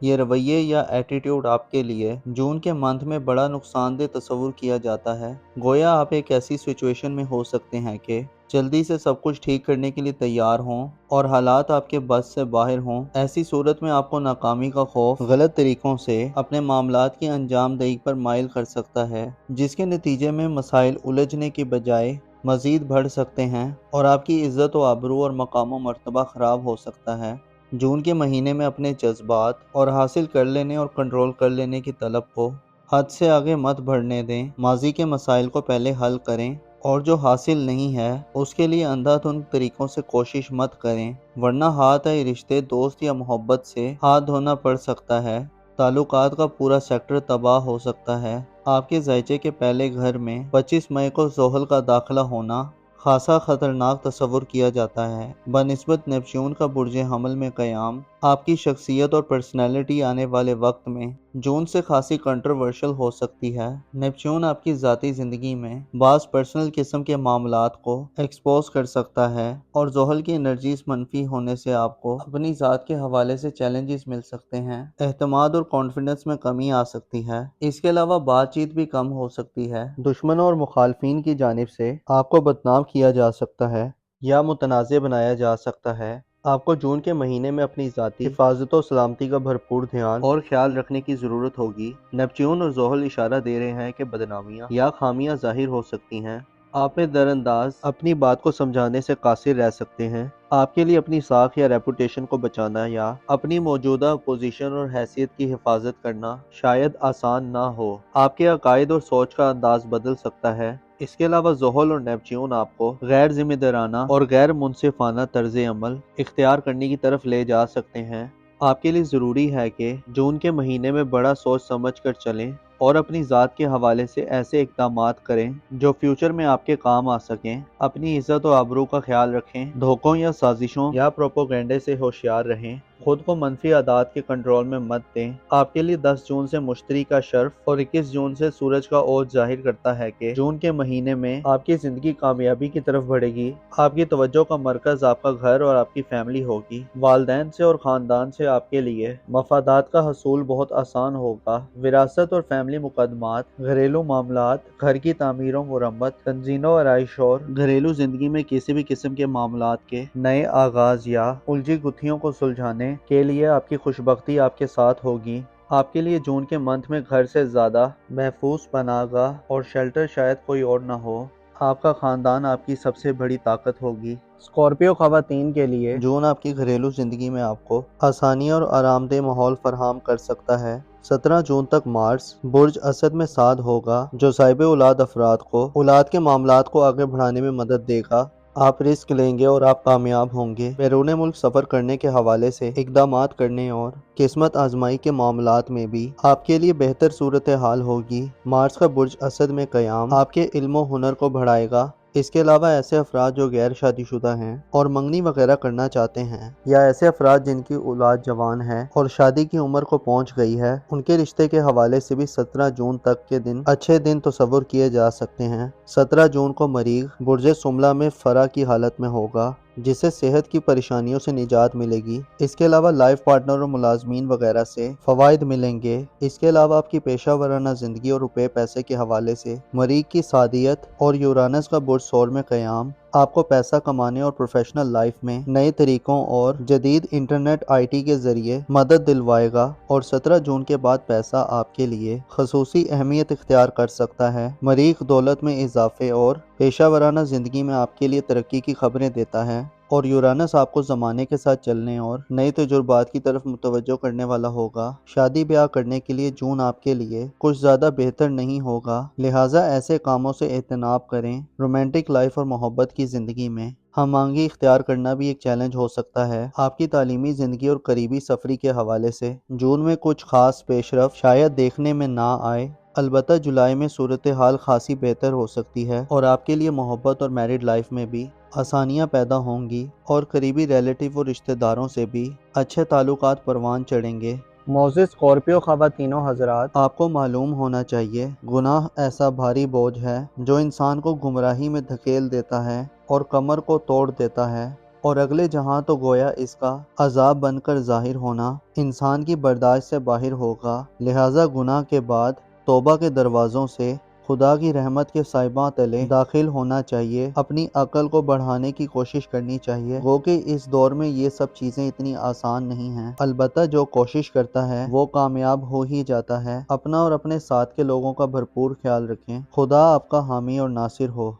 یہ رویے یا ایٹیٹیوڈ آپ کے لیے جون کے منتھ میں بڑا نقصان دہ تصور کیا جاتا ہے۔ گویا آپ ایک ایسی سچویشن میں ہو سکتے ہیں کہ جلدی سے سب کچھ ٹھیک کرنے کے لیے تیار ہوں اور حالات آپ کے بس سے باہر ہوں۔ ایسی صورت میں آپ کو ناکامی کا خوف غلط طریقوں سے اپنے معاملات کی انجام دہی پر مائل کر سکتا ہے، جس کے نتیجے میں مسائل الجھنے کی بجائے مزید بڑھ سکتے ہیں اور آپ کی عزت و آبرو اور مقام و مرتبہ خراب ہو سکتا ہے۔ جون کے مہینے میں اپنے جذبات اور حاصل کر لینے اور کنٹرول کر لینے کی طلب کو حد سے آگے مت بڑھنے دیں۔ ماضی کے مسائل کو پہلے حل کریں اور جو حاصل نہیں ہے اس کے لیے اندھا دھند طریقوں سے کوشش مت کریں، ورنہ ہاتھ آئے رشتے، دوست یا محبت سے ہاتھ دھونا پڑ سکتا ہے۔ تعلقات کا پورا سیکٹر تباہ ہو سکتا ہے۔ آپ کے ذائچے کے پہلے گھر میں 25 مئی کو زحل کا داخلہ ہونا خاصا خطرناک تصور کیا جاتا ہے۔ بنسبت نیپچون کا برج حمل میں قیام، آپ کی شخصیت اور پرسنالٹی آنے والے وقت میں جون سے خاصی کنٹروورشل ہو سکتی ہے۔ نیپچون آپ کی ذاتی زندگی میں بعض پرسنل قسم کے معاملات کو ایکسپوز کر سکتا ہے اور زحل کی انرجیز منفی ہونے سے آپ کو اپنی ذات کے حوالے سے چیلنجز مل سکتے ہیں۔ اعتماد اور کانفیڈنس میں کمی آ سکتی ہے۔ اس کے علاوہ بات چیت بھی کم ہو سکتی ہے۔ دشمنوں اور مخالفین کی جانب سے آپ کو بدنام کیا جا سکتا ہے یا متنازع بنایا جا سکتا ہے۔ آپ کو جون کے مہینے میں اپنی ذاتی حفاظت و سلامتی کا بھرپور دھیان اور خیال رکھنے کی ضرورت ہوگی۔ نیپچون اور زحل اشارہ دے رہے ہیں کہ بدنامیاں یا خامیاں ظاہر ہو سکتی ہیں۔ آپ میں در انداز اپنی بات کو سمجھانے سے قاصر رہ سکتے ہیں۔ آپ کے لیے اپنی ساکھ یا ریپوٹیشن کو بچانا یا اپنی موجودہ پوزیشن اور حیثیت کی حفاظت کرنا شاید آسان نہ ہو۔ آپ کے عقائد اور سوچ کا انداز بدل سکتا ہے۔ اس کے علاوہ زحل اور نیپچون آپ کو غیر ذمہ دارانہ اور غیر منصفانہ طرز عمل اختیار کرنے کی طرف لے جا سکتے ہیں۔ آپ کے لیے ضروری ہے کہ جون کے مہینے میں بڑا سوچ سمجھ کر چلیں اور اپنی ذات کے حوالے سے ایسے اقدامات کریں جو فیوچر میں آپ کے کام آ سکیں۔ اپنی عزت و آبرو کا خیال رکھیں، دھوکوں یا سازشوں یا پروپیگنڈے سے ہوشیار رہیں، خود کو منفی عادات کے کنٹرول میں مت دیں۔ آپ کے لیے 10 جون سے مشتری کا شرف اور 21 جون سے سورج کا اوج ظاہر کرتا ہے کہ جون کے مہینے میں آپ کی زندگی کامیابی کی طرف بڑھے گی۔ آپ کی توجہ کا مرکز آپ کا گھر اور آپ کی فیملی ہوگی۔ والدین سے اور خاندان سے آپ کے لیے مفادات کا حصول بہت آسان ہوگا۔ وراثت اور فیملی مقدمات، گھریلو معاملات، گھر کی تعمیر و مرمت، تنظیم و آرائش اور گھریلو زندگی میں کسی بھی قسم کے معاملات کے نئے آغاز یا الجھی گتھیوں کو سلجھانے کے لیے آپ کی خوشبختی آپ کے ساتھ ہوگی۔ آپ کے لیے جون کے منتھ میں گھر سے زیادہ محفوظ پناہ گاہ اور شیلٹر شاید کوئی اور نہ ہو۔ آپ کا خاندان آپ کی سب سے بڑی طاقت ہوگی۔ اسکارپیو خواتین کے لیے جون آپ کی گھریلو زندگی میں آپ کو آسانی اور آرام دہ ماحول فراہم کر سکتا ہے۔ 17 جون تک مارس برج اسد میں سعد ہوگا، جو صاحب اولاد افراد کو اولاد کے معاملات کو آگے بڑھانے میں مدد دے گا۔ آپ رسک لیں گے اور آپ کامیاب ہوں گے۔ بیرون ملک سفر کرنے کے حوالے سے اقدامات کرنے اور قسمت آزمائی کے معاملات میں بھی آپ کے لیے بہتر صورتحال ہوگی۔ مارس کا برج اسد میں قیام آپ کے علم و ہنر کو بڑھائے گا۔ اس کے علاوہ ایسے افراد جو غیر شادی شدہ ہیں اور منگنی وغیرہ کرنا چاہتے ہیں، یا ایسے افراد جن کی اولاد جوان ہے اور شادی کی عمر کو پہنچ گئی ہے، ان کے رشتے کے حوالے سے بھی 17 جون تک کے دن اچھے دن تصور کیے جا سکتے ہیں۔ 17 جون کو مریخ برج سملہ میں فرا کی حالت میں ہوگا، جس سے صحت کی پریشانیوں سے نجات ملے گی۔ اس کے علاوہ لائف پارٹنر اور ملازمین وغیرہ سے فوائد ملیں گے۔ اس کے علاوہ آپ کی پیشہ ورانہ زندگی اور روپے پیسے کے حوالے سے مریخ کی سعادیت اور یورانس کا برج ثور میں قیام آپ کو پیسہ کمانے اور پروفیشنل لائف میں نئے طریقوں اور جدید انٹرنیٹ آئی ٹی کے ذریعے مدد دلوائے گا، اور 17 جون کے بعد پیسہ آپ کے لیے خصوصی اہمیت اختیار کر سکتا ہے۔ مریخ دولت میں اضافے اور پیشہ ورانہ زندگی میں آپ کے لیے ترقی کی خبریں دیتا ہے، اور یورانس آپ کو زمانے کے ساتھ چلنے اور نئے تجربات کی طرف متوجہ کرنے والا ہوگا۔ شادی بیاہ کرنے کے لیے جون آپ کے لیے کچھ زیادہ بہتر نہیں ہوگا، لہٰذا ایسے کاموں سے اجتناب کریں۔ رومانٹک لائف اور محبت کی زندگی میں ہم آہنگی اختیار کرنا بھی ایک چیلنج ہو سکتا ہے۔ آپ کی تعلیمی زندگی اور قریبی سفری کے حوالے سے جون میں کچھ خاص پیش رفت شاید دیکھنے میں نہ آئے، البتہ جولائی میں صورتحال خاصی بہتر ہو سکتی ہے اور آپ کے لیے محبت اور میرڈ لائف میں بھی آسانیاں پیدا ہوں گی، اور قریبی ریلیٹیو اور رشتہ داروں سے بھی اچھے تعلقات پروان چڑھیں گے۔ معزز اسکارپیو خواتینوں حضرات، آپ کو معلوم ہونا چاہیے گناہ ایسا بھاری بوجھ ہے جو انسان کو گمراہی میں دھکیل دیتا ہے اور کمر کو توڑ دیتا ہے۔ اور اگلے جہاں تو گویا اس کا عذاب بن کر ظاہر ہونا انسان کی برداشت سے باہر ہوگا۔ لہٰذا گناہ کے بعد توبہ کے دروازوں سے خدا کی رحمت کے سائباں تلے داخل ہونا چاہیے، اپنی عقل کو بڑھانے کی کوشش کرنی چاہیے۔ گو کہ اس دور میں یہ سب چیزیں اتنی آسان نہیں ہیں، البتہ جو کوشش کرتا ہے وہ کامیاب ہو ہی جاتا ہے۔ اپنا اور اپنے ساتھ کے لوگوں کا بھرپور خیال رکھیں۔ خدا آپ کا حامی اور ناصر ہو۔